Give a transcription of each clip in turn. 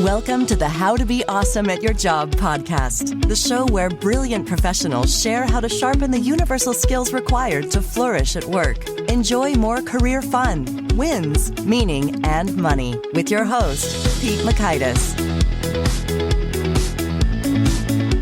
Welcome to the How to Be Awesome at Your Job podcast, the show where brilliant professionals share how to sharpen the universal skills required to flourish at work. Enjoy more career fun, wins, meaning, and money with your host, Pete Makaitis.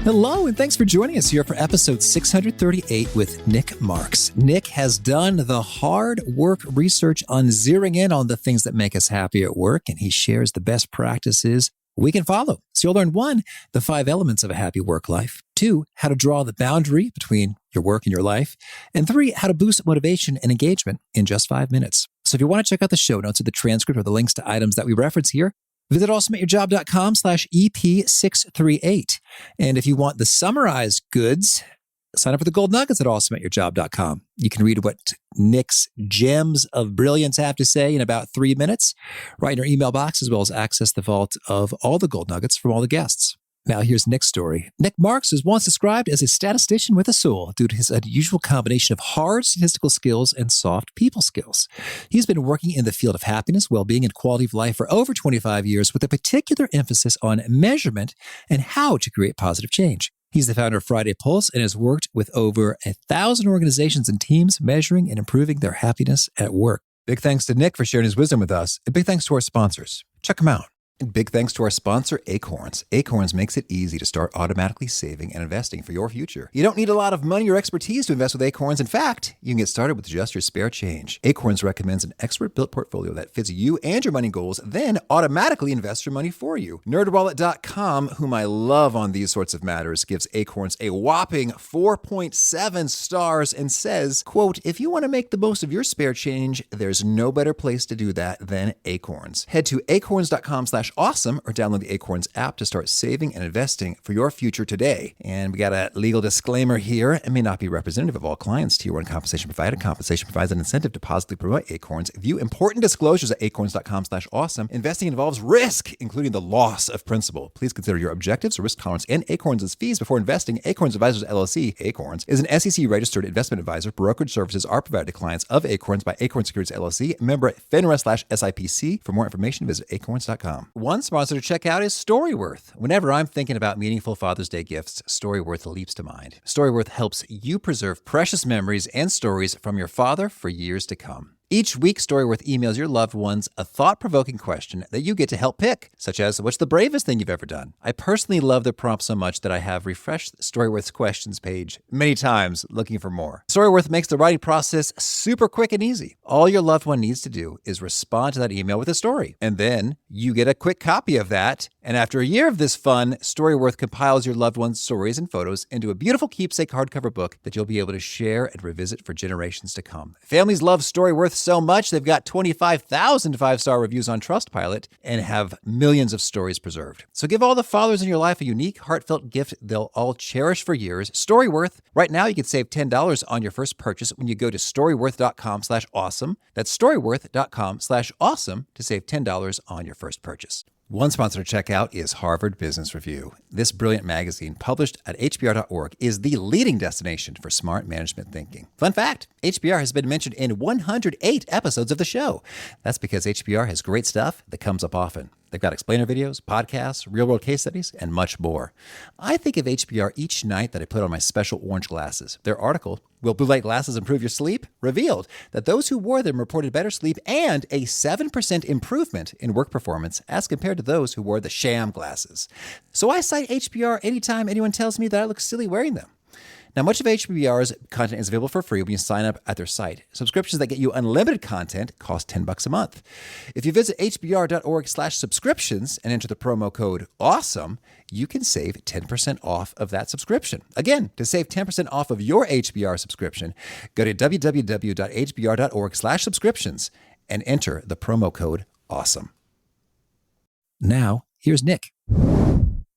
Hello, and thanks for joining us here for episode 638 with Nic Marks. Nic has done the hard work research on zeroing in on the things that make us happy at work, and he shares the best practices we can follow. So you'll learn 1, the 5 elements of a happy work life, 2, how to draw the boundary between your work and your life, and 3, how to boost motivation and engagement in just 5 minutes. So if you want to check out the show notes or the transcript or the links to items that we reference here, visit awesomeatyourjob.com/EP638. And if you want the summarized goods, sign up for the gold nuggets at awesomeatyourjob.com. You can read what Nic's gems of brilliance have to say in about 3 minutes, right in your email box, as well as access the vault of all the gold nuggets from all the guests. Now here's Nic's story. Nic Marks is once described as a statistician with a soul due to his unusual combination of hard statistical skills and soft people skills. He's been working in the field of happiness, well-being, and quality of life for over 25 years with a particular emphasis on measurement and how to create positive change. He's the founder of Friday Pulse and has worked with over 1,000 organizations and teams measuring and improving their happiness at work. Big thanks to Nic for sharing his wisdom with us, and big thanks to our sponsors. Check them out. And big thanks to our sponsor, Acorns. Acorns makes it easy to start automatically saving and investing for your future. You don't need a lot of money or expertise to invest with Acorns. In fact, you can get started with just your spare change. Acorns recommends an expert-built portfolio that fits you and your money goals, then automatically invests your money for you. NerdWallet.com, whom I love on these sorts of matters, gives Acorns a whopping 4.7 stars and says, quote, if you want to make the most of your spare change, there's no better place to do that than Acorns. Head to acorns.com/awesome or download the Acorns app to start saving and investing for your future today. And we got a legal disclaimer here. It may not be representative of all clients. Tier 1 compensation provided. Compensation provides an incentive to positively promote Acorns. View important disclosures at acorns.com/awesome. Investing involves risk, including the loss of principal. Please consider your objectives, risk tolerance, and Acorns' fees before investing. Acorns Advisors LLC, Acorns, is an SEC-registered investment advisor. Brokerage services are provided to clients of Acorns by Acorns Securities LLC, member FINRA/SIPC. For more information, visit acorns.com. One sponsor to check out is Storyworth. Whenever I'm thinking about meaningful Father's Day gifts, Storyworth leaps to mind. Storyworth helps you preserve precious memories and stories from your father for years to come. Each week, Storyworth emails your loved ones a thought-provoking question that you get to help pick, such as, what's the bravest thing you've ever done? I personally love the prompt so much that I have refreshed Storyworth's questions page many times looking for more. Storyworth makes the writing process super quick and easy. All your loved one needs to do is respond to that email with a story, and then you get a quick copy of that. And after a year of this fun, Storyworth compiles your loved one's stories and photos into a beautiful keepsake hardcover book that you'll be able to share and revisit for generations to come. Families love Storyworth so much, they've got 25,000 5-star reviews on Trustpilot and have millions of stories preserved. So give all the fathers in your life a unique, heartfelt gift they'll all cherish for years. Storyworth. Right now, you can save $10 on your first purchase when you go to storyworth.com/awesome. That's storyworth.com/awesome to save $10 on your first purchase. One sponsor to check out is Harvard Business Review. This brilliant magazine, published at hbr.org, is the leading destination for smart management thinking. Fun fact, HBR has been mentioned in 108 episodes of the show. That's because HBR has great stuff that comes up often. They've got explainer videos, podcasts, real-world case studies, and much more. I think of HBR each night that I put on my special orange glasses. Their article, Will Blue Light Glasses Improve Your Sleep?, revealed that those who wore them reported better sleep and a 7% improvement in work performance as compared to those who wore the sham glasses. So I cite HBR anytime anyone tells me that I look silly wearing them. Now, much of HBR's content is available for free when you sign up at their site. Subscriptions that get you unlimited content cost $10 a month. If you visit hbr.org/subscriptions and enter the promo code AWESOME, you can save 10% off of that subscription. Again, to save 10% off of your HBR subscription, go to www.hbr.org/subscriptions and enter the promo code AWESOME. Now, here's Nic.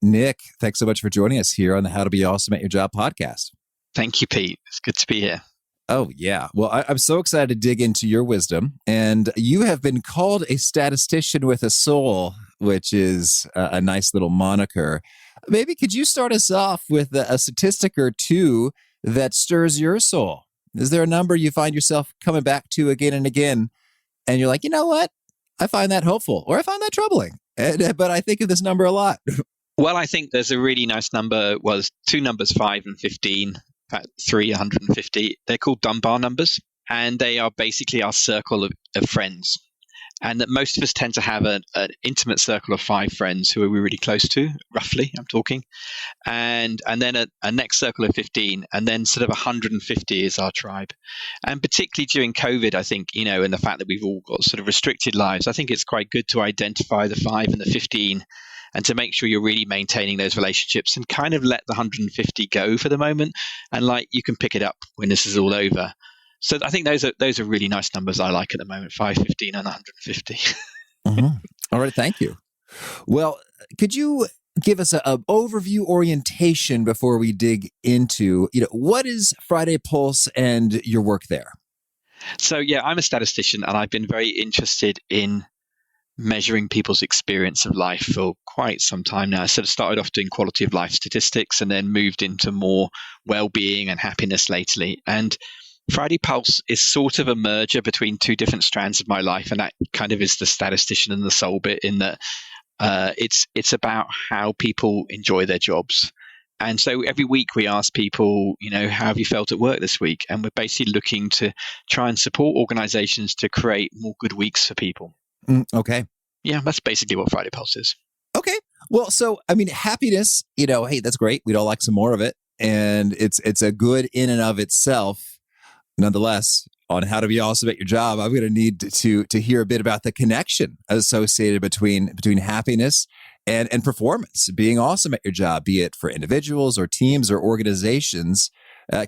Nic, thanks so much for joining us here on the How to Be Awesome at Your Job podcast. Thank you, Pete. It's good to be here. Oh, yeah. Well, I'm so excited to dig into your wisdom. And you have been called a statistician with a soul, which is a nice little moniker. Maybe could you start us off with a statistic or two that stirs your soul? Is there a number you find yourself coming back to again and again, and you're like, you know what? I find that hopeful, or I find that troubling? But I think of this number a lot. Well, I think there's a really nice number, was two numbers, 5 and 15, in fact, 350. They're called Dunbar numbers, and they are basically our circle of friends. And that most of us tend to have an intimate circle of 5 friends who are we really close to, roughly, I'm talking. And then a next circle of 15, and then sort of 150 is our tribe. And particularly during COVID, I think, and the fact that we've all got sort of restricted lives, I think it's quite good to identify the 5 and the 15 and to make sure you're really maintaining those relationships and kind of let the 150 go for the moment. And you can pick it up when this is all over. So I think those are really nice numbers I like at the moment, 5, 15, and 150. Mm-hmm. All right. Thank you. Well, could you give us an overview orientation before we dig into, what is Friday Pulse and your work there? So, yeah, I'm a statistician, and I've been very interested in measuring people's experience of life for quite some time now. I sort of started off doing quality of life statistics and then moved into more well-being and happiness lately. And Friday Pulse is sort of a merger between two different strands of my life, and that kind of is the statistician and the soul bit, in that it's about how people enjoy their jobs. And so every week we ask people, how have you felt at work this week? And we're basically looking to try and support organizations to create more good weeks for people. Okay. Yeah, that's basically what Friday Pulse is. Okay. Well, so, happiness, hey, that's great. We'd all like some more of it. And it's a good in and of itself. Nonetheless, on how to be awesome at your job, I'm going to need to hear a bit about the connection associated between happiness and performance, being awesome at your job, be it for individuals or teams or organizations.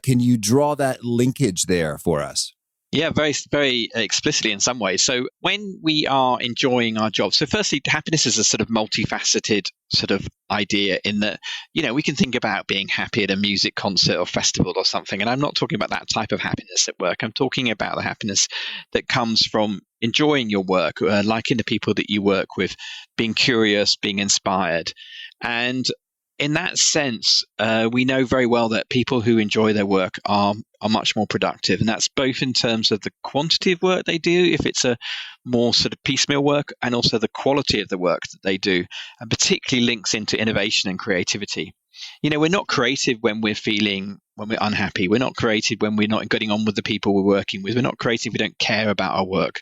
Can you draw that linkage there for us? Yeah, very, very explicitly in some ways. So when we are enjoying our job, so firstly, happiness is a sort of multifaceted sort of idea in that, we can think about being happy at a music concert or festival or something. And I'm not talking about that type of happiness at work. I'm talking about the happiness that comes from enjoying your work, liking the people that you work with, being curious, being inspired. And in that sense, we know very well that people who enjoy their work are much more productive. And that's both in terms of the quantity of work they do, if it's a more sort of piecemeal work, and also the quality of the work that they do, and particularly links into innovation and creativity. We're not creative when we're unhappy. We're not creative when we're not getting on with the people we're working with. We're not creative if we don't care about our work.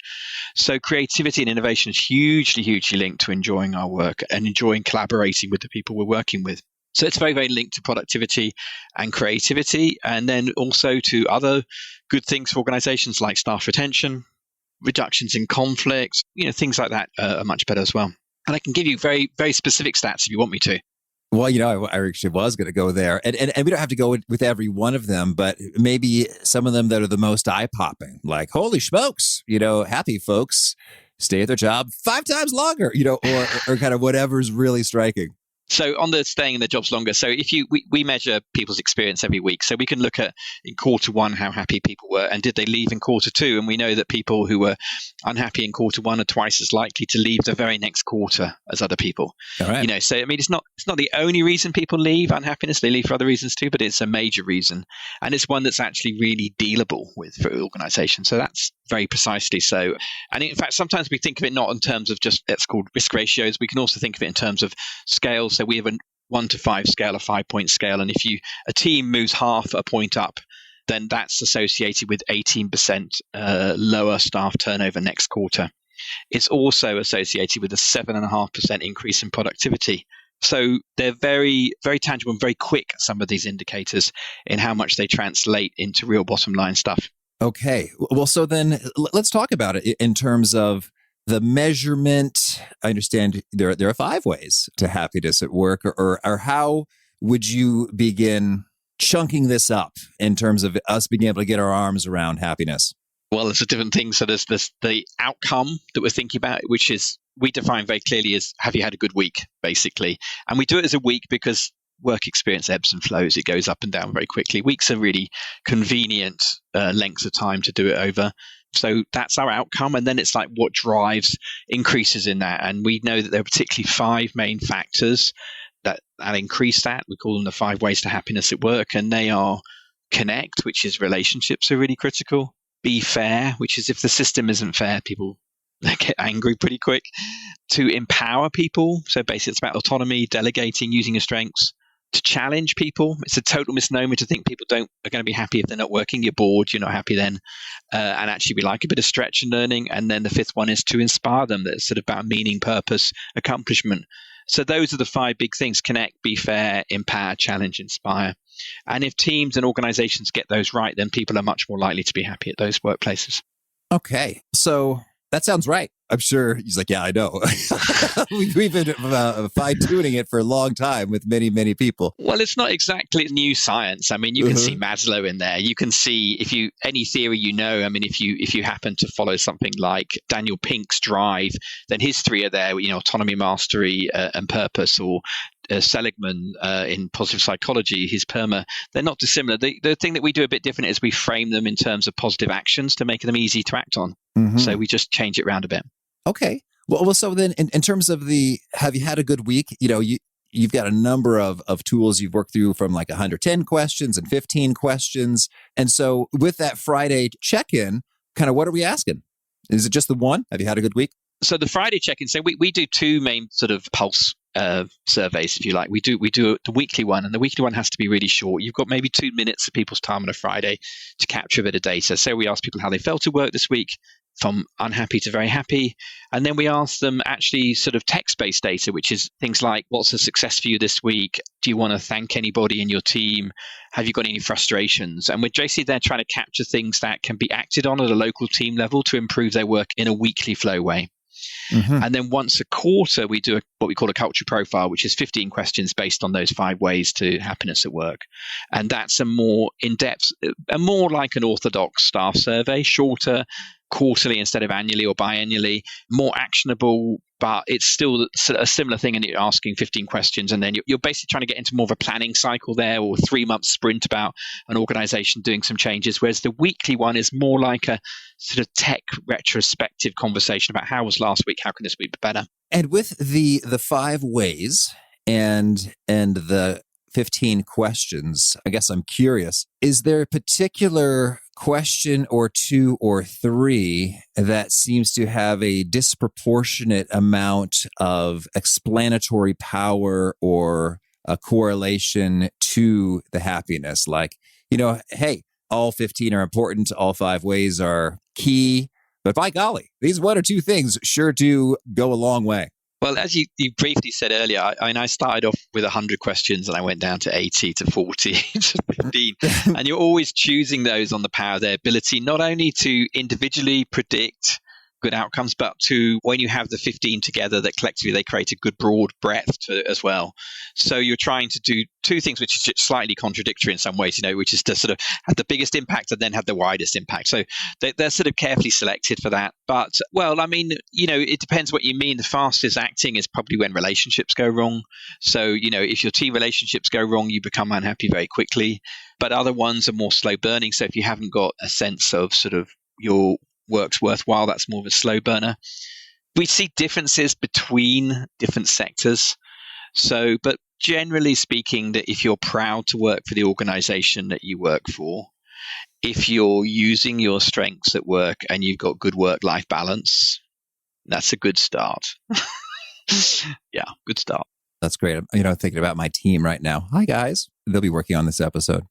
So creativity and innovation is hugely, hugely linked to enjoying our work and enjoying collaborating with the people we're working with. So it's very, very linked to productivity and creativity, and then also to other good things for organizations like staff retention, reductions in conflicts, things like that are much better as well. And I can give you very, very specific stats if you want me to. Well, I actually was going to go there. And we don't have to go with every one of them, but maybe some of them that are the most eye-popping, like, holy smokes, happy folks stay at their job 5 times longer, or kind of whatever's really striking. So on the staying in their jobs longer, so if we measure people's experience every week. So we can look at in quarter 1 how happy people were, and did they leave in quarter 2? And we know that people who were unhappy in quarter 1 are twice as likely to leave the very next quarter as other people. All right. So it's not the only reason people leave, unhappiness. They leave for other reasons too, but it's a major reason, and it's one that's actually really dealable for organizations. So that's very precisely so. And in fact, sometimes we think of it not in terms of just, it's called risk ratios. We can also think of it in terms of scales. So we have a 1 to 5 scale, a 5-point scale. And if a team moves half a point up, then that's associated with 18% lower staff turnover next quarter. It's also associated with a 7.5% increase in productivity. So they're very, very tangible and very quick, some of these indicators, in how much they translate into real bottom line stuff. Okay. Well, so then let's talk about it in terms of the measurement. I understand there are 5 ways to happiness at work, or how would you begin chunking this up in terms of us being able to get our arms around happiness? Well, there's a different thing. So there's the outcome that we're thinking about, which is we define very clearly as, have you had a good week, basically. And we do it as a week because work experience ebbs and flows. It goes up and down very quickly. Weeks are really convenient lengths of time to do it over. So that's our outcome. And then it's like what drives increases in that. And we know that there are particularly 5 main factors that increase that. We call them the 5 ways to happiness at work. And they are connect, which is relationships are really critical. Be fair, which is if the system isn't fair, people They get angry pretty quick. To empower people. So basically it's about autonomy, delegating, using your strengths. To challenge people. It's a total misnomer to think people are going to be happy if they're not working. You're bored, you're not happy then. And actually we like a bit of stretch and learning. And then the fifth one is to inspire them. That's sort of about meaning, purpose, accomplishment. So those are the 5 big things: connect, be fair, empower, challenge, inspire. And if teams and organizations get those right, then people are much more likely to be happy at those workplaces. Okay. So that sounds right. I'm sure he's like, yeah, I know. We've been fine-tuning it for a long time with many, many people. Well, it's not exactly new science. I mean, you can see Maslow in there. You can see any theory if you happen to follow something like Daniel Pink's drive, then his 3 are there, autonomy, mastery, and purpose, or Seligman in positive psychology, his PERMA, they're not dissimilar. The thing that we do a bit different is we frame them in terms of positive actions to make them easy to act on. Mm-hmm. So we just change it around a bit. Okay. Well, so then in terms of have you had a good week? You've got a number of tools you've worked through, from like 110 questions and 15 questions. And so with that Friday check-in, kind of what are we asking? Is it just the one? Have you had a good week? So the Friday check-in, so we do 2 main sort of pulse surveys, if you like. We do the weekly one, and the weekly one has to be really short. You've got maybe 2 minutes of people's time on a Friday to capture a bit of data. So we ask people how they felt at work this week, from unhappy to very happy. And then we ask them actually sort of text-based data, which is things like, what's a success for you this week? Do you want to thank anybody in your team? Have you got any frustrations? And we're basically there trying to capture things that can be acted on at a local team level to improve their work in a weekly flow way. Mm-hmm. And then once a quarter, we do what we call a culture profile, which is 15 questions based on those 5 ways to happiness at work. And that's a more in-depth, more like an orthodox staff survey, shorter, quarterly instead of annually or biannually, more actionable, but it's still a similar thing. And you're asking 15 questions, and then you're basically trying to get into more of a planning cycle there, or a 3-month sprint about an organization doing some changes. Whereas the weekly one is more like a sort of tech retrospective conversation about how was last week, how can this week be better? And with the 5 ways and the 15 questions, I guess I'm curious, is there a particular question or 2 or 3 that seems to have a disproportionate amount of explanatory power or a correlation to the happiness? Like, hey, all 15 are important, all 5 ways are key, but by golly, these 1 or 2 things sure do go a long way. Well, as you briefly said earlier, I started off with 100 questions and I went down to 80 to 40 to 15. And you're always choosing those on the power of their ability, not only to individually predict good outcomes, but to, when you have the 15 together, that collectively they create a good broad breadth to it as well. So you're trying to do 2 things which is slightly contradictory in some ways, which is to sort of have the biggest impact and then have the widest impact. So they're sort of carefully selected for that. But, well, I mean, it depends what you mean. The fastest acting is probably when relationships go wrong. So, if your team relationships go wrong, you become unhappy very quickly. But other ones are more slow burning. So if you haven't got a sense of sort of your work's worthwhile, that's more of a slow burner. We see differences between different sectors. So, but generally speaking, that if you're proud to work for the organization that you work for, if you're using your strengths at work and you've got good work-life balance, that's a good start. Yeah, good start. That's great. I'm, thinking about my team right now. Hi, guys. They'll be working on this episode.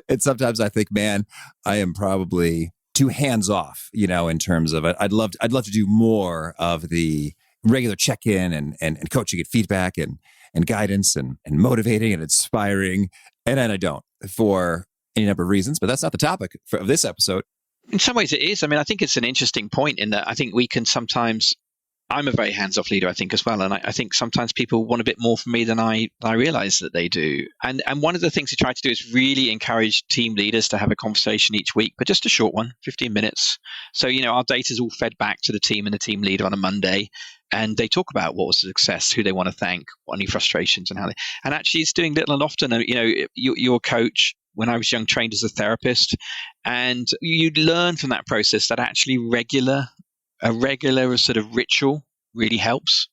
And sometimes I think, man, I am probably too hands off, in terms of it. I'd love to do more of the regular check-in and coaching and feedback and guidance and motivating and inspiring. And then I don't, for any number of reasons, but that's not the topic of this episode. In some ways it is. I mean, I think it's an interesting point in that I think we can sometimes, I'm a very hands-off leader, I think, as well. And I think sometimes people want a bit more from me than I realize that they do. And one of the things we try to do is really encourage team leaders to have a conversation each week, but just a short one, 15 minutes. So, our data is all fed back to the team and the team leader on a Monday. And they talk about what was a success, who they want to thank, what any frustrations, and how and actually it's doing little and often. Your coach, when I was young, trained as a therapist, and you learn from that process that actually a regular sort of ritual really helps.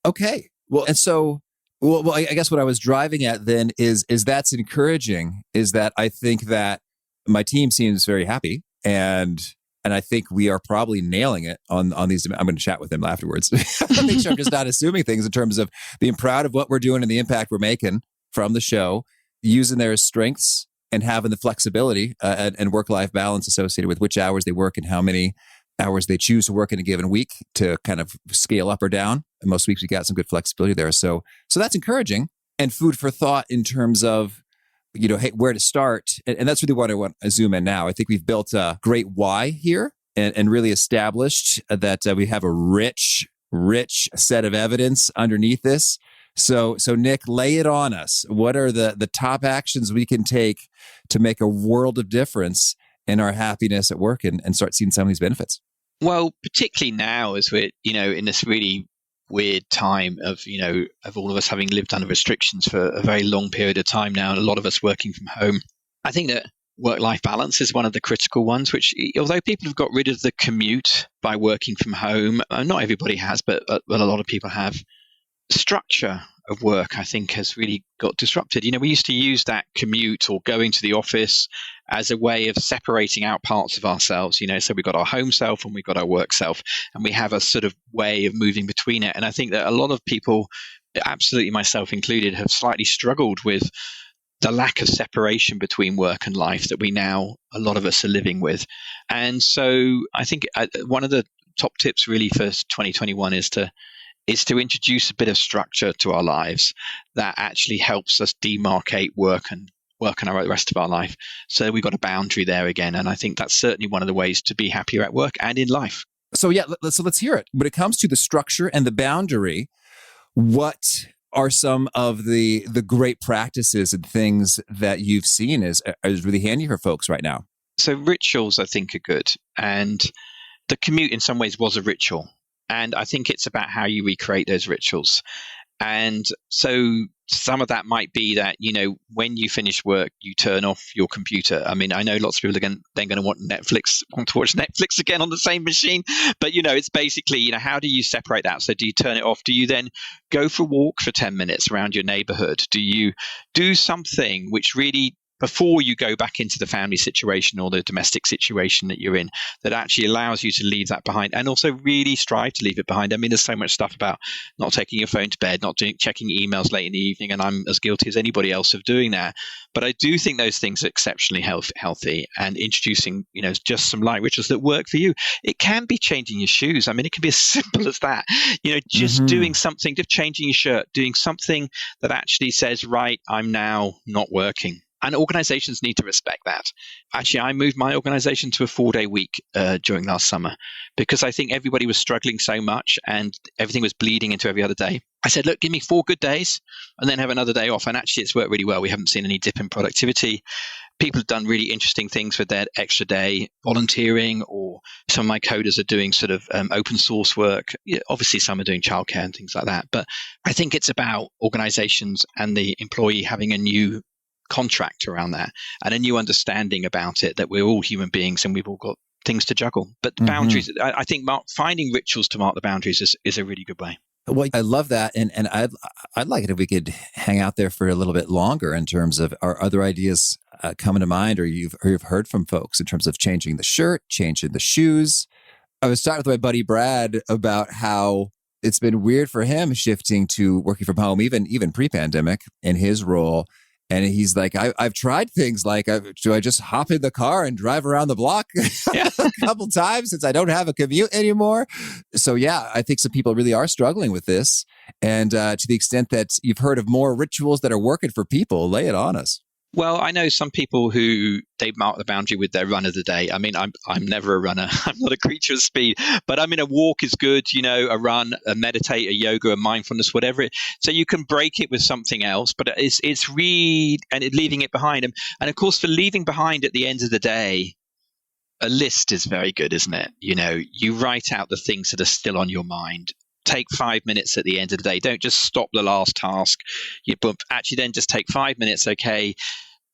Okay. Well, and so, I guess what I was driving at then is that's encouraging, is that I think that my team seems very happy and And I think we are probably nailing it on these. I'm going to chat with him afterwards. Make sure I'm just not assuming things in terms of being proud of what we're doing and the impact we're making from the show, using their strengths and having the flexibility and work-life balance associated with which hours they work and how many hours they choose to work in a given week to kind of scale up or down. And most weeks we got some good flexibility there. So that's encouraging and food for thought in terms of, hey, where to start. And that's really what I want to zoom in now. I think we've built a great why here and really established that we have a rich set of evidence underneath this. So Nic, lay it on us. What are the top actions we can take to make a world of difference in our happiness at work and start seeing some of these benefits? Well, particularly now as we're, in this really weird time of all of us having lived under restrictions for a very long period of time now, and a lot of us working from home. I think that work-life balance is one of the critical ones, which although people have got rid of the commute by working from home, not everybody has, but a lot of people have, structure of work, I think, has really got disrupted. We used to use that commute or going to the office as a way of separating out parts of ourselves, so we've got our home self and we've got our work self, and we have a sort of way of moving between it. And I think that a lot of people, absolutely myself included, have slightly struggled with the lack of separation between work and life that a lot of us are living with. And so I think one of the top tips really for 2021 is to introduce a bit of structure to our lives that actually helps us demarcate work and the rest of our life. So we've got a boundary there again. And I think that's certainly one of the ways to be happier at work and in life. So let's hear it. When it comes to the structure and the boundary, what are some of the great practices and things that you've seen is really handy for folks right now? So rituals, I think, are good. And the commute in some ways was a ritual. And I think it's about how you recreate those rituals. And so some of that might be that, when you finish work, you turn off your computer. I mean, I know lots of people are then going to want to watch Netflix again on the same machine. But, it's basically, how do you separate that? So do you turn it off? Do you then go for a walk for 10 minutes around your neighborhood? Do you do something which really, before you go back into the family situation or the domestic situation that you're in, that actually allows you to leave that behind and also really strive to leave it behind? I mean, there's so much stuff about not taking your phone to bed, checking emails late in the evening, and I'm as guilty as anybody else of doing that. But I do think those things are exceptionally healthy, and introducing, just some light rituals that work for you. It can be changing your shoes. I mean, it can be as simple as that, just doing something, just changing your shirt, doing something that actually says, right, I'm now not working. And organizations need to respect that. Actually, I moved my organization to a 4-day week during last summer because I think everybody was struggling so much and everything was bleeding into every other day. I said, look, give me 4 good days and then have another day off. And actually, it's worked really well. We haven't seen any dip in productivity. People have done really interesting things with their extra day, volunteering, or some of my coders are doing sort of open source work. Yeah, obviously, some are doing childcare and things like that. But I think it's about organizations and the employee having a new contract around that and a new understanding about it, that we're all human beings and we've all got things to juggle. But the boundaries, I think finding rituals to mark the boundaries is a really good way. Well, I love that. And I'd like it if we could hang out there for a little bit longer in terms of our other ideas coming to mind, or you've heard from folks in terms of changing the shirt, changing the shoes. I was talking with my buddy Brad about how it's been weird for him shifting to working from home, even pre-pandemic in his role. And he's like, I've tried things like, do I just hop in the car and drive around the block a couple times since I don't have a commute anymore? So yeah, I think some people really are struggling with this. And to the extent that you've heard of more rituals that are working for people, lay it on us. Well, I know some people who they mark the boundary with their run of the day. I mean, I'm never a runner. I'm not a creature of speed, but I mean, a walk is good, a run, a meditate, a yoga, a mindfulness, whatever. So you can break it with something else, but it's leaving it behind. And of course, for leaving behind at the end of the day, a list is very good, isn't it? You write out the things that are still on your mind. Take 5 minutes at the end of the day. Don't just stop the last task. Actually, then just take 5 minutes. Okay,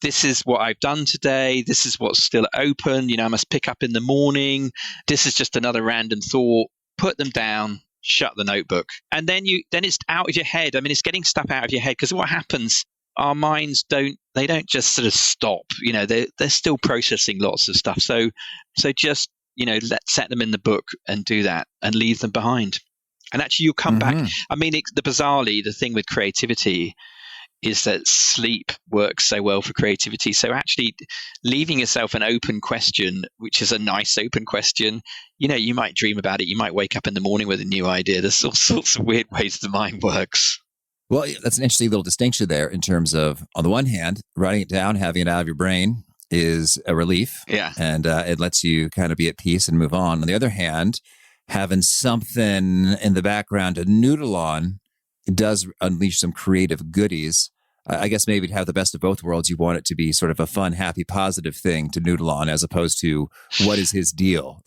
this is what I've done today. This is what's still open. I must pick up in the morning. This is just another random thought. Put them down. Shut the notebook, and then it's out of your head. I mean, it's getting stuff out of your head, because what happens? Our minds don't just sort of stop. They're still processing lots of stuff. So just let's set them in the book and do that and leave them behind. And actually you'll come back. I mean, bizarrely, the thing with creativity is that sleep works so well for creativity. So actually leaving yourself an open question, which is a nice open question, you might dream about it. You might wake up in the morning with a new idea. There's all sorts of weird ways the mind works. Well, that's an interesting little distinction there in terms of, on the one hand, writing it down, having it out of your brain is a relief. Yeah. And it lets you kind of be at peace and move on. On the other hand, having something in the background to noodle on does unleash some creative goodies. I guess maybe to have the best of both worlds, you want it to be sort of a fun, happy, positive thing to noodle on, as opposed to what is his deal.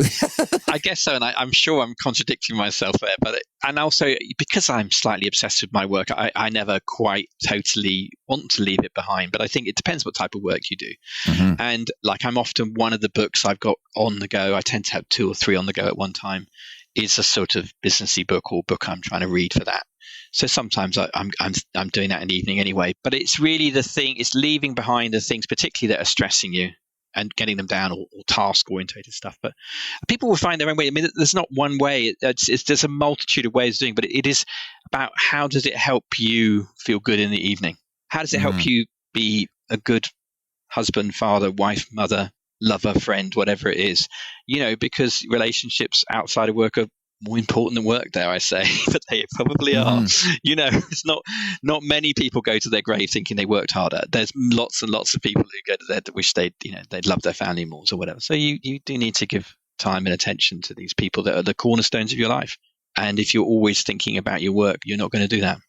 I guess so, and I'm sure I'm contradicting myself there. And also because I'm slightly obsessed with my work, I never quite totally want to leave it behind. But I think it depends what type of work you do. And like I'm often one of the books I've got on the go. I tend to have 2 or 3 on the go at one time. Is a sort of businessy book or book I'm trying to read for that. So sometimes I'm doing that in the evening anyway. But it's really the thing, it's leaving behind the things particularly that are stressing you and getting them down, or task-orientated stuff. But people will find their own way. I mean, there's not one way. There's a multitude of ways of doing, but it is about how does it help you feel good in the evening? How does it help you be a good husband, father, wife, mother, lover, friend, whatever it is? Because relationships outside of work are more important than work, dare I say, but they probably are. It's not many people go to their grave thinking they worked harder. There's lots and lots of people who go to there that wish they'd love their family more or whatever. So you do need to give time and attention to these people that are the cornerstones of your life. And if you're always thinking about your work, you're not going to do that.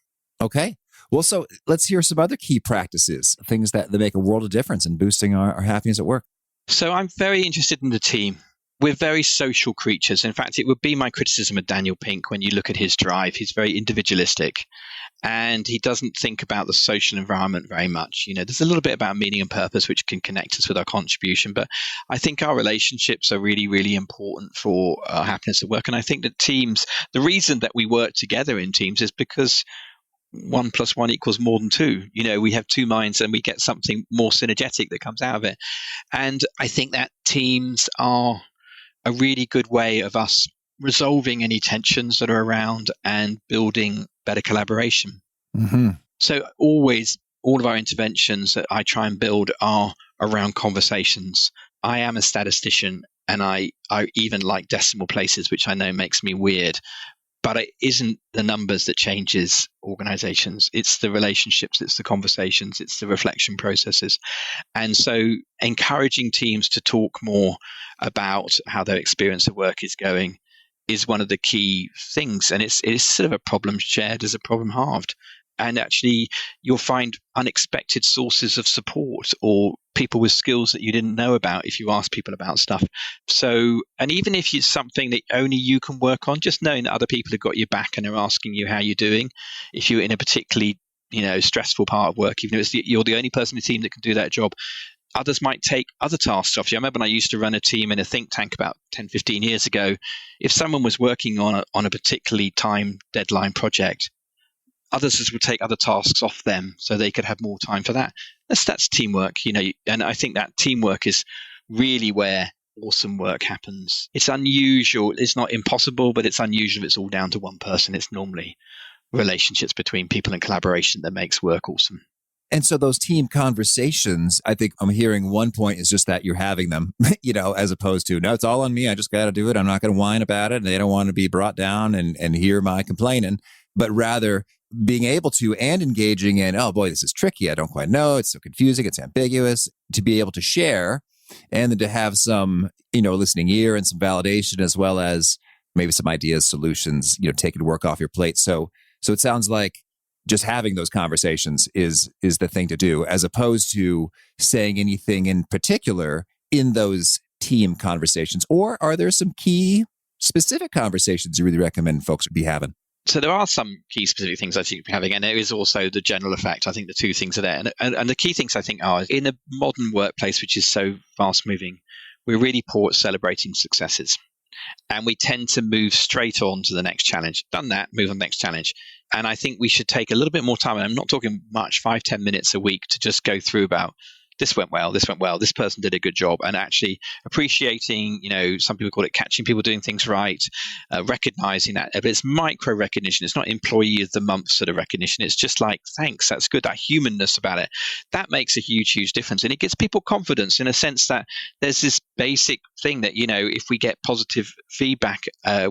Okay. Well, so let's hear some other key practices, things that make a world of difference in boosting our happiness at work. So I'm very interested in the team. We're very social creatures. In fact, it would be my criticism of Daniel Pink when you look at his drive. He's very individualistic and he doesn't think about the social environment very much. There's a little bit about meaning and purpose, which can connect us with our contribution. But I think our relationships are really, really important for our happiness at work. And I think that teams, the reason that we work together in teams is because 1 + 1 = more than 2. We have 2 minds and we get something more synergetic that comes out of it. And I think that teams are a really good way of us resolving any tensions that are around and building better collaboration. So always, all of our interventions that I try and build are around conversations. I am a statistician and I even like decimal places, which I know makes me weird. But it isn't the numbers that changes organizations. It's the relationships, it's the conversations, it's the reflection processes. And so encouraging teams to talk more about how their experience of work is going is one of the key things. And it's sort of a problem shared as a problem halved. And actually, you'll find unexpected sources of support or people with skills that you didn't know about if you ask people about stuff. So, and even if it's something that only you can work on, just knowing that other people have got your back and are asking you how you're doing. If you're in a particularly, stressful part of work, even if you're the only person in the team that can do that job, others might take other tasks off you. I remember when I used to run a team in a think tank about 10, 15 years ago. If someone was working on a particularly time deadline project, others would take other tasks off them so they could have more time for that. That's teamwork, and I think that teamwork is really where awesome work happens. It's unusual. It's not impossible, but it's unusual if it's all down to one person. It's normally relationships between people and collaboration that makes work awesome. And so those team conversations, I think I'm hearing one point is just that you're having them, as opposed to, no, it's all on me. I just got to do it. I'm not going to whine about it. And they don't want to be brought down and hear my complaining, but rather being able to and engaging in, oh boy, this is tricky. I don't quite know. It's so confusing. It's ambiguous. To be able to share and then to have some, listening ear and some validation as well as maybe some ideas, solutions, taking work off your plate. So it sounds like just having those conversations is the thing to do, as opposed to saying anything in particular in those team conversations. Or are there some key specific conversations you really recommend folks be having? So there are some key specific things I think we're having, and there is also the general effect. I think the 2 things are there. And the key things I think are, in a modern workplace, which is so fast moving, we're really poor at celebrating successes. And we tend to move straight on to the next challenge. Done that, move on to the next challenge. And I think we should take a little bit more time, and I'm not talking much, 5-10 minutes a week, to just go through about, this went well, this person did a good job, and actually appreciating, some people call it catching people doing things right, recognizing that. But it's micro recognition. It's not employee of the month sort of recognition. It's just like, thanks, that's good, that humanness about it. That makes a huge difference. And it gives people confidence in a sense that there's this basic thing that, if we get positive feedback,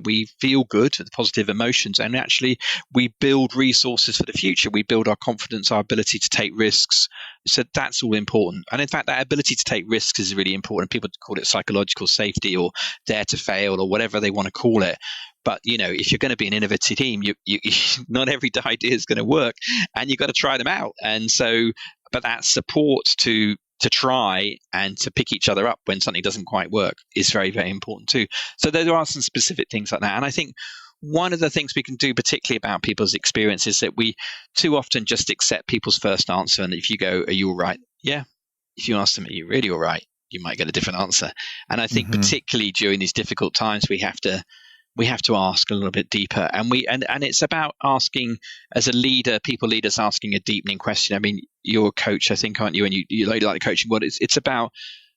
we feel good, the positive emotions, and actually we build resources for the future. We build our confidence, our ability to take risks. So that's all important. And in fact, that ability to take risks is really important. People call it psychological safety or dare to fail or whatever they want to call it. But, if you're going to be an innovative team, you not every idea is going to work, and you've got to try them out. And so, but that support to try and to pick each other up when something doesn't quite work is very, very important too. So there are some specific things like that. And I think one of the things we can do, particularly about people's experience, is that we too often just accept people's first answer. And if you go, are you all right? Yeah. If you ask them, are you really all right? You might get a different answer. And I think particularly during these difficult times, we have to ask a little bit deeper. And it's about asking, as a leader, people leaders asking a deepening question. I mean, you're a coach, I think, aren't you? And you like the coaching world. It's about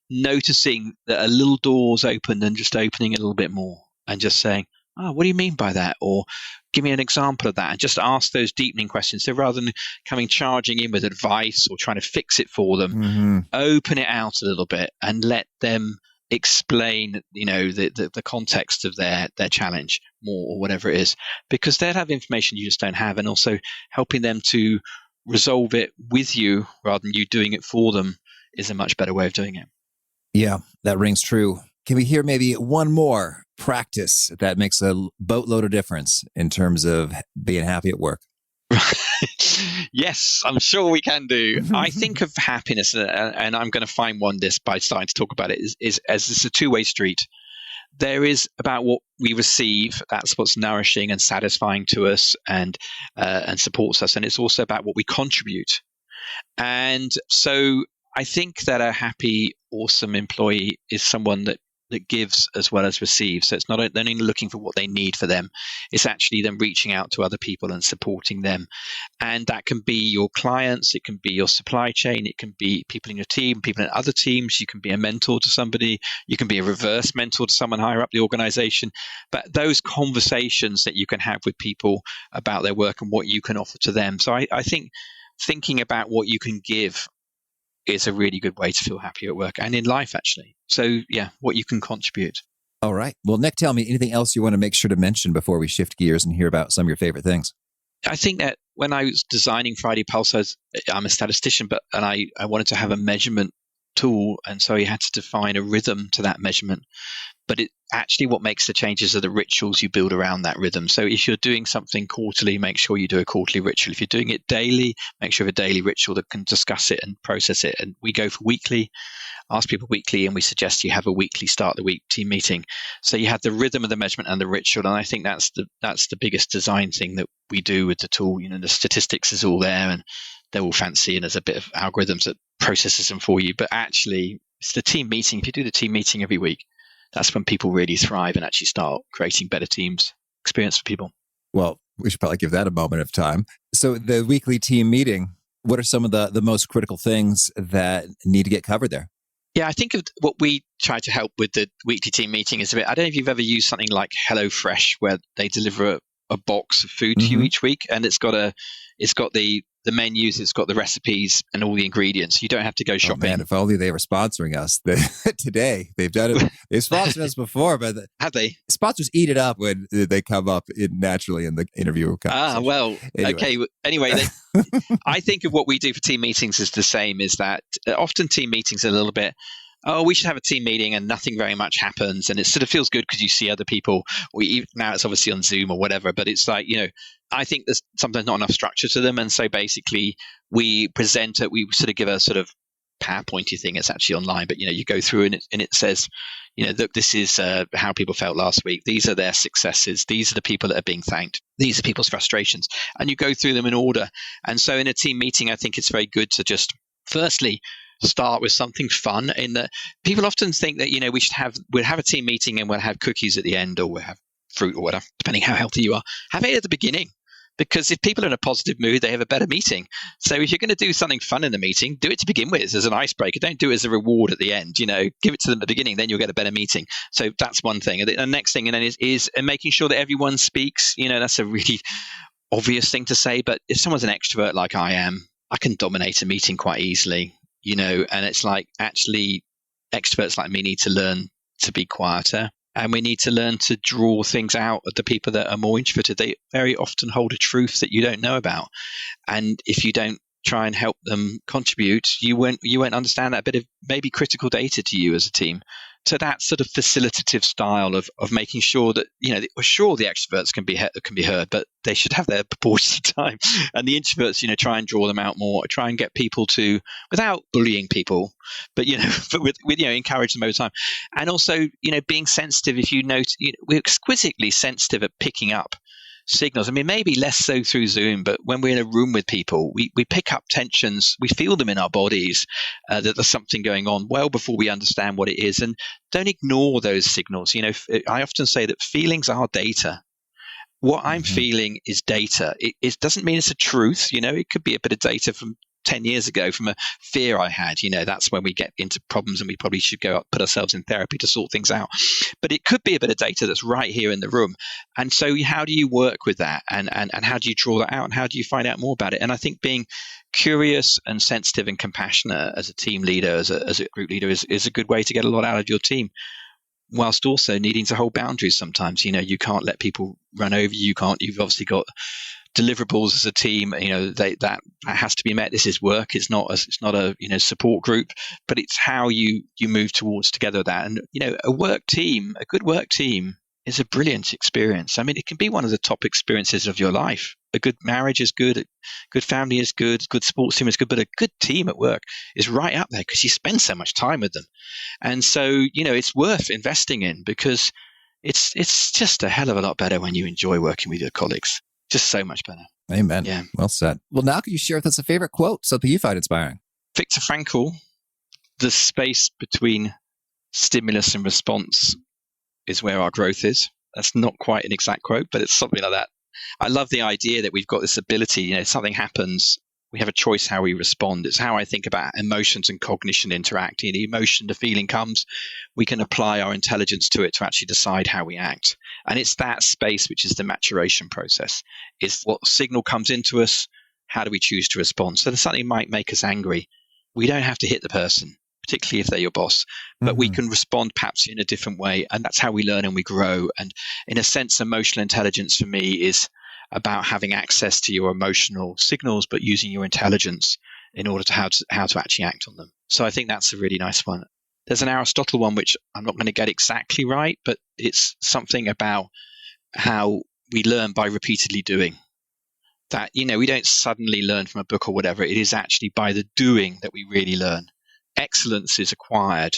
noticing that a little door's opened and just opening a little bit more and just saying, oh, what do you mean by that? Or give me an example of that, and just ask those deepening questions. So rather than coming charging in with advice or trying to fix it for them, open it out a little bit and let them explain, the context of their challenge more, or whatever it is, because they'll have information you just don't have, and also helping them to resolve it with you rather than you doing it for them is a much better way of doing it. Yeah, that rings true. Can we hear maybe one more practice that makes a boatload of difference in terms of being happy at work? Yes, I'm sure we can do. I think of happiness, and I'm going to find one this by starting to talk about it, is as it's a two-way street. There is about what we receive, that's what's nourishing and satisfying to us and supports us. And it's also about what we contribute. And so I think that a happy, awesome employee is someone that gives as well as receives. So it's not only looking for what they need for them, it's actually them reaching out to other people and supporting them. And that can be your clients, it can be your supply chain, it can be people in your team, people in other teams. You can be a mentor to somebody, you can be a reverse mentor to someone higher up the organization. But those conversations that you can have with people about their work and what you can offer to them. So I think thinking about what you can give is a really good way to feel happy at work and in life, actually. So, yeah, what you can contribute. All right. Well, Nic, tell me anything else you want to make sure to mention before we shift gears and hear about some of your favorite things. I think that when I was designing Friday Pulse, I'm a statistician, and I wanted to have a measurement tool. And so you had to define a rhythm to that measurement. But what makes the changes are the rituals you build around that rhythm. So if you're doing something quarterly, make sure you do a quarterly ritual. If you're doing it daily, make sure you have a daily ritual that can discuss it and process it. And we go for weekly, ask people weekly, and we suggest you have a weekly start the week team meeting. So you have the rhythm of the measurement and the ritual. And I think that's the biggest design thing that we do with the tool. The statistics is all there and they're all fancy, and there's a bit of algorithms that processes them for you. But actually, it's the team meeting. If you do the team meeting every week, that's when people really thrive and actually start creating better teams experience for people. Well, we should probably give that a moment of time. So the weekly team meeting, what are some of the most critical things that need to get covered there? Yeah, I think of what we try to help with the weekly team meeting is I don't know if you've ever used something like HelloFresh, where they deliver a box of food to you each week, and it's got the menus, it's got the recipes and all the ingredients. You don't have to go shopping. Man, if only they were sponsoring us today. They've done it. They've sponsored us before, but have they? Sponsors eat it up when they come up naturally in the interview conversation. Well, anyway. Okay. Anyway, I think of what we do for team meetings is the same, is that often team meetings are a little bit, we should have a team meeting and nothing very much happens. And it sort of feels good because you see other people, now it's obviously on Zoom or whatever, but it's like, I think there's sometimes not enough structure to them. And so basically we present it, we sort of give a sort of PowerPointy thing. It's actually online, but you go through and it says, look, this is how people felt last week. These are their successes. These are the people that are being thanked. These are people's frustrations. And you go through them in order. And so in a team meeting, I think it's very good to just firstly start with something fun. In that people often think that we'll have a team meeting and we'll have cookies at the end, or we'll have fruit or whatever, depending how healthy you are. Have it at the beginning. Because if people are in a positive mood, they have a better meeting. So if you're going to do something fun in the meeting, do it to begin with as an icebreaker. Don't do it as a reward at the end. Give it to them at the beginning, then you'll get a better meeting. So that's one thing. And the next thing is making sure that everyone speaks. That's a really obvious thing to say, but if someone's an extrovert like I am, I can dominate a meeting quite easily, and it's like actually extroverts like me need to learn to be quieter. And we need to learn to draw things out of the people that are more introverted. They very often hold a truth that you don't know about. And if you don't try and help them contribute, you won't understand that bit of maybe critical data to you as a team. So that sort of facilitative style of making sure that, sure, the extroverts can be heard, but they should have their proportion of time. And the introverts, try and draw them out more, try and get people to, without bullying people, but, but with encourage them over time. And also, being sensitive, if you note, we're exquisitely sensitive at picking up signals. I mean, maybe less so through Zoom, but when we're in a room with people, we pick up tensions, we feel them in our bodies, that there's something going on well before we understand what it is. And don't ignore those signals. I often say that feelings are data. What I'm feeling is data. It doesn't mean it's a truth. It could be a bit of data from 10 years ago from a fear I had. That's when we get into problems and we probably should go up, put ourselves in therapy to sort things out. But it could be a bit of data that's right here in the room. And so how do you work with that? And how do you draw that out? And how do you find out more about it? And I think being curious and sensitive and compassionate as a team leader, as a group leader is a good way to get a lot out of your team, whilst also needing to hold boundaries sometimes. You can't let people run over you. You've obviously got deliverables as a team, that has to be met. This is work. It's not a support group, but it's how you move towards together that. And a good work team is a brilliant experience. I mean, it can be one of the top experiences of your life. A good marriage is good, a good family is good sports team is good, but a good team at work is right up there because you spend so much time with them. And so, it's worth investing in because it's just a hell of a lot better when you enjoy working with your colleagues. Just so much better. Amen. Yeah. Well said. Well, now can you share with us a favorite quote, something you find inspiring? Viktor Frankl, the space between stimulus and response is where our growth is. That's not quite an exact quote, but it's something like that. I love the idea that we've got this ability, something happens, we have a choice how we respond. It's how I think about emotions and cognition interacting. The emotion, the feeling comes, we can apply our intelligence to it to actually decide how we act. And it's that space which is the maturation process. It's what signal comes into us, how do we choose to respond? So something might make us angry. We don't have to hit the person, particularly if they're your boss, but we can respond perhaps in a different way. And that's how we learn and we grow. And in a sense, emotional intelligence for me is about having access to your emotional signals, but using your intelligence in order to how to actually act on them. So I think that's a really nice one. There's an Aristotle one, which I'm not going to get exactly right, but it's something about how we learn by repeatedly doing. That, we don't suddenly learn from a book or whatever. It is actually by the doing that we really learn. Excellence is acquired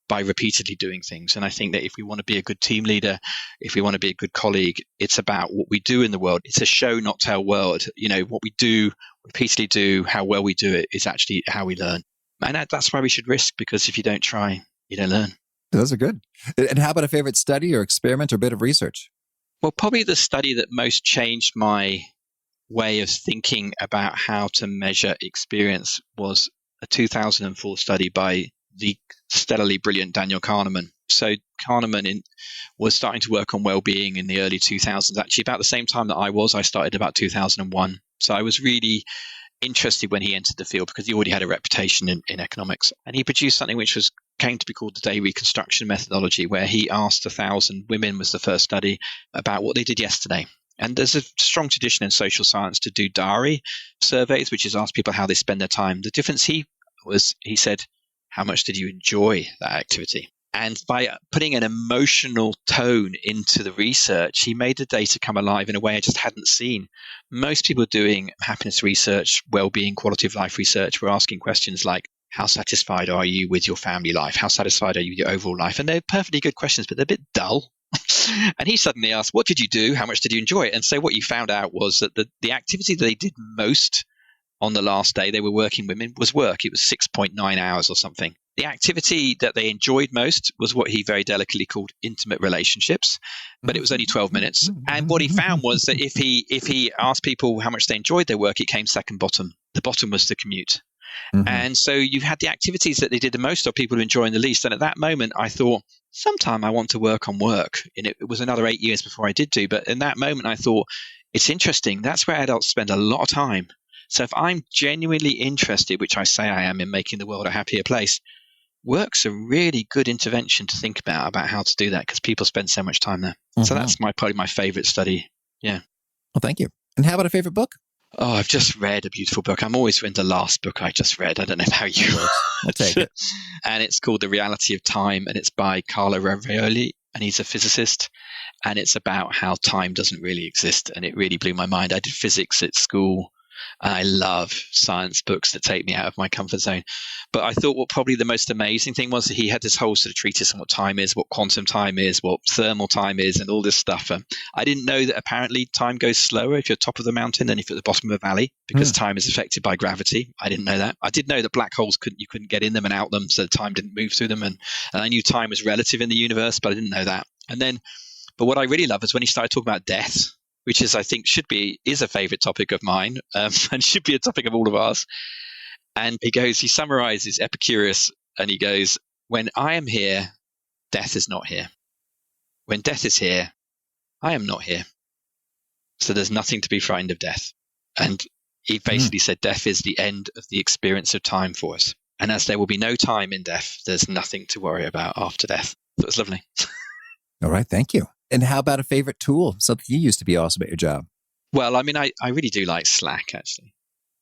by repeatedly doing things. And I think that if we want to be a good team leader, if we want to be a good colleague, it's about what we do in the world. It's a show, not tell world. What we do, repeatedly do, how well we do it is actually how we learn. And that's why we should risk, because if you don't try, you don't learn. Those are good. And how about a favorite study or experiment or bit of research? Well, probably the study that most changed my way of thinking about how to measure experience was a 2004 study by the stellarly brilliant Daniel Kahneman. So Kahneman was starting to work on well-being in the early 2000s, actually about the same time that I started about 2001. So I was really interested when he entered the field because he already had a reputation in economics. And he produced something which came to be called the day reconstruction methodology, where he asked 1,000 women, was the first study, about what they did yesterday. And there's a strong tradition in social science to do diary surveys, which is ask people how they spend their time. The difference he said, how much did you enjoy that activity? And by putting an emotional tone into the research, he made the data come alive in a way I just hadn't seen. Most people doing happiness research, well-being, quality of life research were asking questions like, how satisfied are you with your family life? How satisfied are you with your overall life? And they're perfectly good questions, but they're a bit dull. And he suddenly asked, what did you do? How much did you enjoy it? And so what you found out was that the activity that they did most on the last day they were working women was work. It was 6.9 hours or something. The activity that they enjoyed most was what he very delicately called intimate relationships, but it was only 12 minutes. And what he found was that if he asked people how much they enjoyed their work, it came second bottom. The bottom was the commute. Mm-hmm. And so you had the activities that they did the most of, people enjoying the least. And at that moment, I thought, sometime I want to work on work. And it was another 8 years before I did do. But in that moment, I thought, it's interesting. That's where adults spend a lot of time. So if I'm genuinely interested, which I say I am, in making the world a happier place, work's a really good intervention to think about how to do that, because people spend so much time there. Mm-hmm. So that's probably my favorite study. Yeah. Well, thank you. And how about a favorite book? Oh, I've just read a beautiful book. I'm always in the last book I just read. I don't know how you were. I'll take it. And it's called The Reality of Time, and it's by Carlo Ravioli, and he's a physicist. And it's about how time doesn't really exist. And it really blew my mind. I did physics at school. And I love science books that take me out of my comfort zone. But I thought what probably the most amazing thing was that he had this whole sort of treatise on what time is, what quantum time is, what thermal time is, and all this stuff. I didn't know that apparently time goes slower if you're top of the mountain than if you're at the bottom of a valley, because time is affected by gravity. I didn't know that. I did know that black holes you couldn't get in them and out them, so time didn't move through them. And I knew time was relative in the universe, but I didn't know that. But what I really love is when he started talking about death, which is, I think, is a favorite topic of mine, and should be a topic of all of ours. And he summarizes Epicurus, and he goes, when I am here, death is not here. When death is here, I am not here. So there's nothing to be frightened of death. And he basically said death is the end of the experience of time for us. And as there will be no time in death, there's nothing to worry about after death. So it's lovely. All right. Thank you. And how about a favorite tool, something you used to be awesome at your job? Well, I mean, I really do like Slack, actually.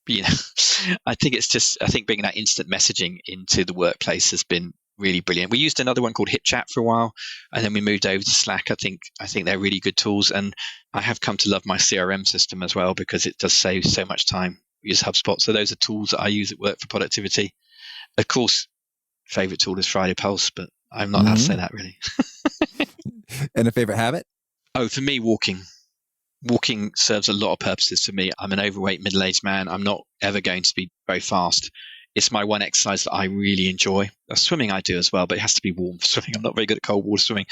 But, I think bringing that instant messaging into the workplace has been really brilliant. We used another one called HipChat for a while, and then we moved over to Slack. I think they're really good tools. And I have come to love my CRM system as well, because it does save so much time. We use HubSpot. So those are tools that I use at work for productivity. Of course, favorite tool is Friday Pulse, but I'm not allowed to say that really. And a favorite habit? Oh, for me, walking. Walking serves a lot of purposes for me. I'm an overweight middle-aged man. I'm not ever going to be very fast. It's my one exercise that I really enjoy. Swimming I do as well, but it has to be warm swimming. I'm not very good at cold water swimming.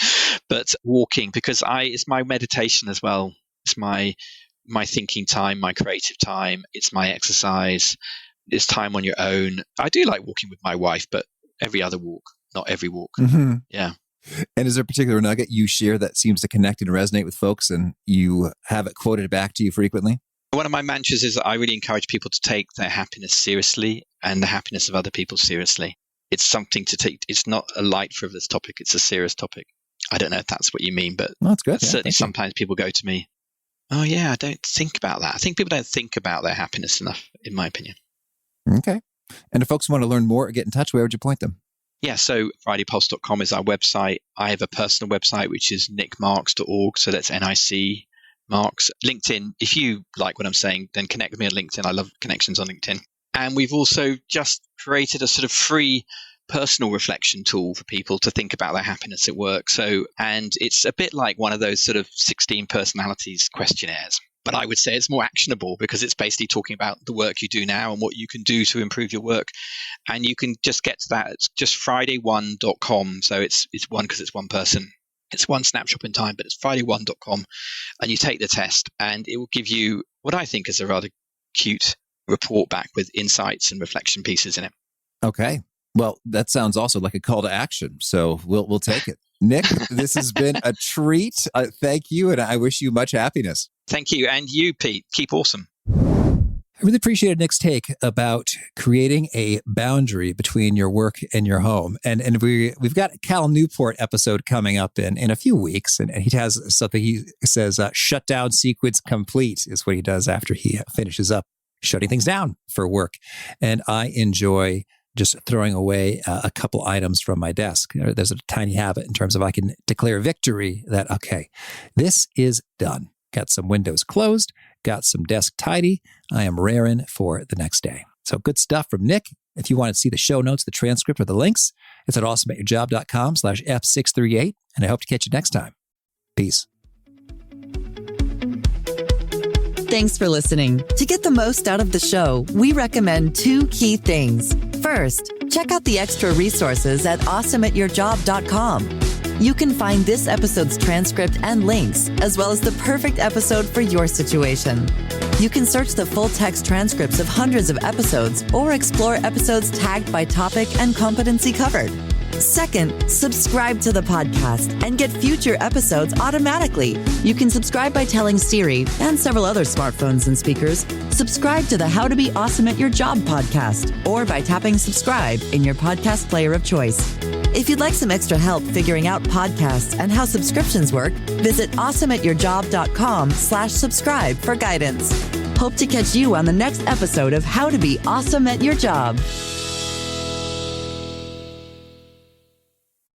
But walking, because it's my meditation as well. It's my thinking time, my creative time. It's my exercise. It's time on your own. I do like walking with my wife, but every other walk, not every walk. Mm-hmm. Yeah. And is there a particular nugget you share that seems to connect and resonate with folks, and you have it quoted back to you frequently? One of my mantras is that I really encourage people to take their happiness seriously and the happiness of other people seriously. It's something to take. It's not a light, frivolous topic. It's a serious topic. I don't know if that's what you mean, but that's good. Certainly sometimes people go to me, oh yeah, I don't think about that. I think people don't think about their happiness enough, in my opinion. Okay. And if folks want to learn more or get in touch, where would you point them? Yeah, so fridaypulse.com is our website. I have a personal website, which is nicmarks.org. So that's NIC Marks. LinkedIn, if you like what I'm saying, then connect with me on LinkedIn. I love connections on LinkedIn. And we've also just created a sort of free personal reflection tool for people to think about their happiness at work. And it's a bit like one of those sort of 16 personalities questionnaires. But I would say it's more actionable, because it's basically talking about the work you do now and what you can do to improve your work. And you can just get to that. It's just friday1.com. So it's one because it's one person. It's one snapshot in time, but it's friday1.com. And you take the test, and it will give you what I think is a rather cute report back with insights and reflection pieces in it. Okay. Well, that sounds also like a call to action. So we'll take it. Nic, this has been a treat. Thank you. And I wish you much happiness. Thank you. And you, Pete. Keep awesome. I really appreciated Nic's take about creating a boundary between your work and your home. And we've got a Cal Newport episode coming up in a few weeks. And he has something he says, shutdown sequence complete is what he does after he finishes up shutting things down for work. And I enjoy just throwing away a couple items from my desk. There's a tiny habit in terms of I can declare victory that, okay, this is done. Got some windows closed, got some desk tidy. I am raring for the next day. So good stuff from Nic. If you want to see the show notes, the transcript, or the links, it's at awesomeatyourjob.com/F638. And I hope to catch you next time. Peace. Thanks for listening. To get the most out of the show, we recommend 2 key things. First, check Check out the extra resources at awesomeatyourjob.com. You can find this episode's transcript and links, as well as the perfect episode for your situation. You can search the full text transcripts of hundreds of episodes or explore episodes tagged by topic and competency covered. Second, subscribe to the podcast and get future episodes automatically. You can subscribe by telling Siri and several other smartphones and speakers, subscribe to the How to Be Awesome at Your Job podcast, or by tapping subscribe in your podcast player of choice. If you'd like some extra help figuring out podcasts and how subscriptions work, visit awesomeatyourjob.com/subscribe for guidance. Hope to catch you on the next episode of How to Be Awesome at Your Job.